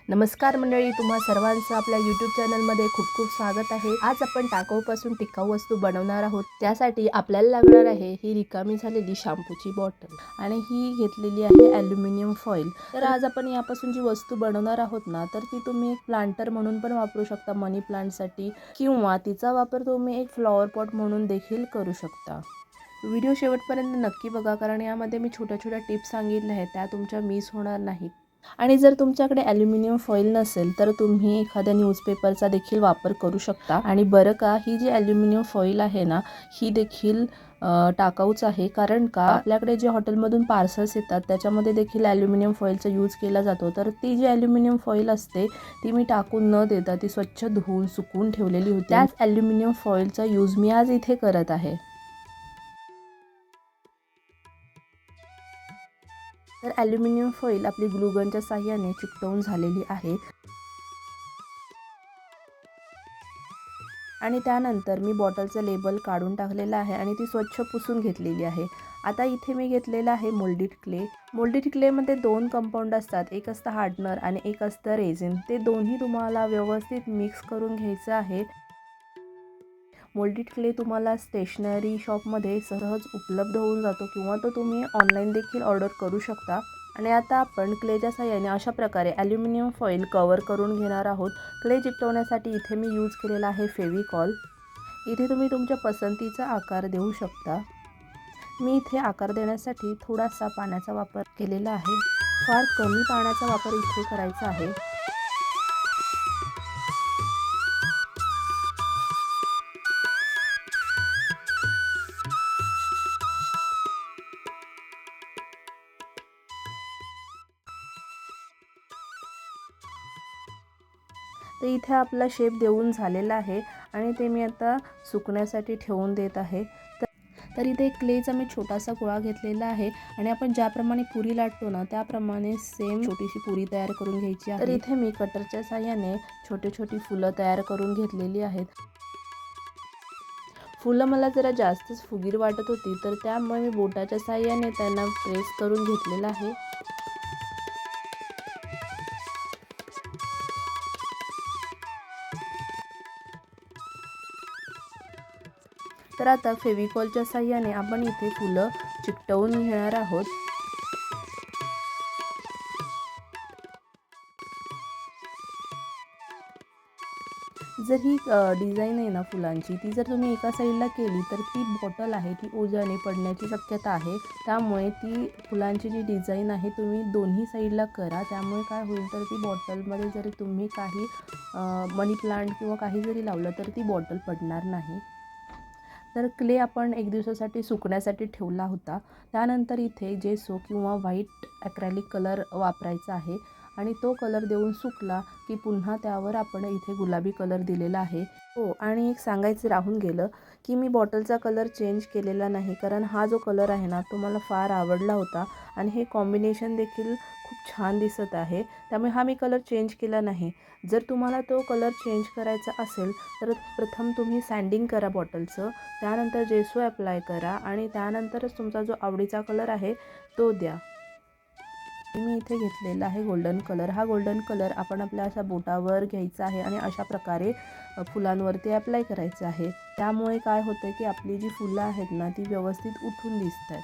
नमस्कार मंडळी, तुम्हा सर्वांचं आपल्या यूट्यूब चॅनलमध्ये खूप खूप स्वागत आहे। आज आपण टाकाऊपासून टिकाऊ वस्तू बनवणार आहोत। त्यासाठी आपल्याला लागणार आहे ही रिकामी झालेली शॅम्पूची बॉटल आणि ही घेतलेली आहे ॲल्युमिनियम फॉइल। तर आज आपण यापासून जी वस्तू बनवणार आहोत ना, तर ती तुम्ही एक प्लांटर म्हणून पण वापरू शकता मनी प्लांटसाठी, किंवा तिचा वापर तुम्ही एक फ्लॉवर पॉट म्हणून देखील करू शकता। व्हिडिओ शेवटपर्यंत नक्की बघा, कारण यामध्ये मी छोट्या छोट्या टिप्स सांगितल्या आहेत, त्या तुमच्या मिस होणार नाहीत। आणि जर तुमच्याकडे ॲल्युमिनियम फॉइल नसेल तर तुम्ही एखाद्या न्यूजपेपरचा देखील वापर करू शकता। आणि बरं का, ही जी ॲल्युमिनियम फॉइल आहे ना, ही देखील टाकाऊच आहे, कारण का आपल्याकडे जे हॉटेलमधून पार्सल्स येतात त्याच्यामध्ये देखील ॲल्युमिनियम फॉइलचा यूज केला जातो। तर ती जी ॲल्युमिनियम फॉइल असते ती मी टाकून न देता ती स्वच्छ धुवून सुकून ठेवलेली होती। त्याच ॲल्युमिनियम फॉइलचा यूज मी आज इथे करत आहे। तर ॲल्युमिनियम फॉइल आपली ग्लूगनच्या साहाय्याने चिकटवून झालेली आहे। आणि त्यानंतर मी बॉटलचं लेबल काढून टाकलेलं आहे आणि ती स्वच्छ पुसून घेतलेली आहे। आता इथे मी घेतलेला आहे मोल्डेड क्ले। मोल्डेड क्लेमध्ये दोन कंपाऊंड असतात, एक असतं हार्डनर आणि एक असतं रेझिन। ते दोन्ही तुम्हाला व्यवस्थित मिक्स करून घ्यायचं आहे। मोल्डेड क्ले तुम्हाला स्टेशनरी शॉपमध्ये सहज उपलब्ध होऊन जातो, किंवा तो तुम्ही ऑनलाईन देखील ऑर्डर करू शकता। आणि आता आपण क्लेच्या साहाय्याने अशा प्रकारे ॲल्युमिनियम फॉइल कव्हर करून घेणार आहोत। क्ले चिकटवण्यासाठी इथे मी यूज केलेला आहे फेविकॉल। इथे तुम्ही तुमच्या पसंतीचा आकार देऊ शकता। मी इथे आकार देण्यासाठी थोडासा पाण्याचा वापर केलेला आहे। फार कमी पाण्याचा वापर इथे करायचा आहे। तर इथे आपला शेप देऊन झालेला आहे आणि ते मी आता सुकण्यासाठी ठेवून देत आहे। तर इथे क्लेचा मी छोटासा गोळा घेतलेला आहे आणि आपण ज्याप्रमाणे पुरी लाटतो ना, त्याप्रमाणे सेम छोटीशी पुरी तयार करून घ्यायची आहे। तर इथे मी कटरच्या साहाय्याने छोटी छोटी फुलं तयार करून घेतलेली आहेत। फुलं मला जरा जास्तच फुगीर वाटत होती, तर त्यामुळे मी बोटाच्या साहाय्याने त्यांना प्रेस करून घेतलेलं आहे। तर आता फेविकॉलच्या साहाय्याने आपण इथे फुलं चिकटवून घेणार आहोत। जर ही डिझाईन आहे ना फुलांची, ती जर तुम्ही एका साईडला केली तर ती बॉटल आहे ती ओझाने पडण्याची शक्यता आहे। त्यामुळे ती फुलांची जी डिझाईन आहे तुम्ही दोन्ही साईडला करा। त्यामुळे काय होईल, तर ती बॉटलमध्ये जरी तुम्ही काही मनी प्लांट किंवा काही जरी लावलं तर ती बॉटल पडणार नाही। तर क्ले आपण एक दिवसासाठी सुकण्यासाठी ठेवला होता। त्यानंतर इथे जेसो किंवा व्हाईट ॲक्रेलिक कलर वापरायचा आहे आणि तो कलर देऊन सुकला की पुन्हा त्यावर आपण इथे गुलाबी कलर दिलेला आहे। हो, आणि एक सांगायचं राहून गेलं की मी बॉटलचा कलर चेंज केलेला नाही, कारण हा जो कलर आहे ना तो मला फार आवडला होता आणि हे कॉम्बिनेशन देखील खूप छान दिसत आहे। त्यामुळे हा मी कलर चेंज केला नाही। जर तुम्हाला तो कलर चेंज करायचा असेल तर प्रथम तुम्ही सँडिंग करा बॉटलचं, त्यानंतर जेसो ॲप्लाय करा आणि त्यानंतरच तुमचा जो आवडीचा कलर आहे तो द्या। मी इथे घेतलेला आहे गोल्डन कलर। हा गोल्डन कलर आपण आपल्या अशा बोटावर घ्यायचा आहे आणि अशा प्रकारे फुलांवरती ॲप्लाय करायचं आहे। त्यामुळे काय होतं की आपली जी फुलं आहेत ना ती व्यवस्थित उठून दिसतात।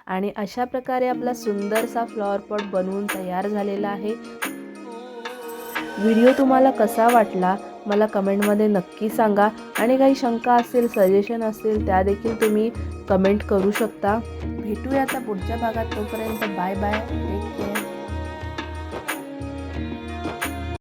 आणि अशा प्रकारे आपला सुंदरसा फ्लॉवर पॉट बनवून तयार झालेला आहे। व्हिडिओ तुम्हाला कसा वाटला मला कमेंटमध्ये नक्की सांगा, आणि काही शंका असेल, सजेशन असतील, त्या देखील तुम्ही कमेंट करू शकता। भेटूया आता पुढच्या भागात, तोपर्यंत बाय बाय, टेक केअर।